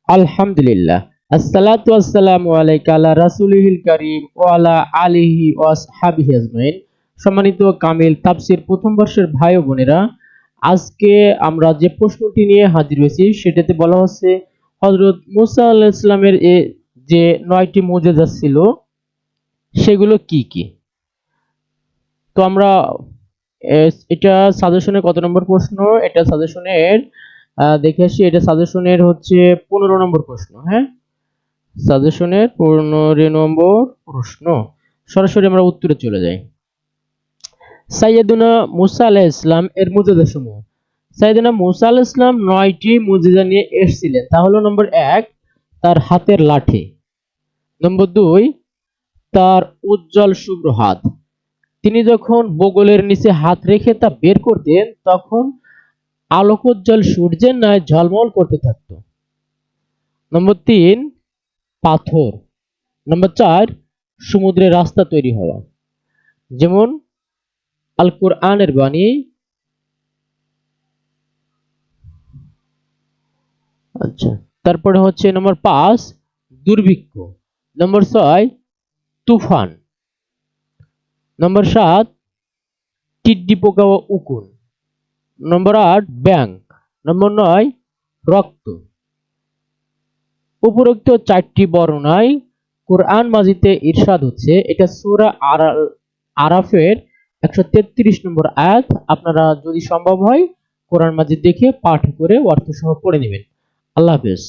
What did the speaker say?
আলহামদুলিল্লাহ। আসসালাতু ওয়াসসালামু আলাইকা আলা রাসূলিল কারীম ওয়া আলা আলিহি ওয়া আসহাবিহি আজমাইন। সম্মানিত কামিল তাফসীর প্রথম বর্ষের ভাই ও বোনেরা, আজকে আমরা যে প্রশ্নটি নিয়ে হাজির হয়েছি সেটাতে বলা হচ্ছে হযরত মুসা আলাইহিস সালামের যে ৯টি মুজিজা ছিল সেগুলো কি কি? তো আমরা এটা সাজেশনের কত নম্বর প্রশ্ন? এটা সাজেশনের দেখে আসি। এটা সাজেশনের হচ্ছে 15 নম্বর প্রশ্ন। হ্যাঁ, সাজেশনের 15 নম্বর প্রশ্ন। সরাসরি আমরা উত্তরে চলে যাই। সাইয়েদুনা মুসা আলাইহিস সালাম এর মুজিজা সমূহ। সাইয়েদুনা মুসা আলাইহিস সালাম ৯টি মুজিজা নিয়ে এসেছিলেন। তা হলো নম্বর ১, তার হাতের লাঠি। নম্বর ২, তার উজ্জ্বল শুভ্র হাত। তিনি যখন বগলের নিচে হাত রেখে তা বের করতেন তখন আলোকোজ্জ্বল সূর্যের ন্যায় ঝলমল করতে থাকত। নম্বর ৩, পাথর। নম্বর ৪, সমুদ্রে রাস্তা তৈরি হওয়া, যেমন আল কোরআনের বাণী। আচ্ছা, তারপরে হচ্ছে নম্বর ৫, দুর্ভিক্ষ। নম্বর ৬, তুফান। নম্বর ৭, টিড্ডি পোকা ও উকুন। নম্বর ৮, ব্যাঙ। নম্বর ৯, রক্ত। উপরোক্ত ৪টি বর্ণনায় কোরআন মাজিদে ইরশাদ হচ্ছে, এটা সূরা আরাফের ১৩৩ নম্বর আয়াত। আপনারা যদি সম্ভব হয় কোরআন মাজিদ দেখে পাঠ করে অর্থ সহ পড়ে নেবেন। আল্লাহ হাফেজ।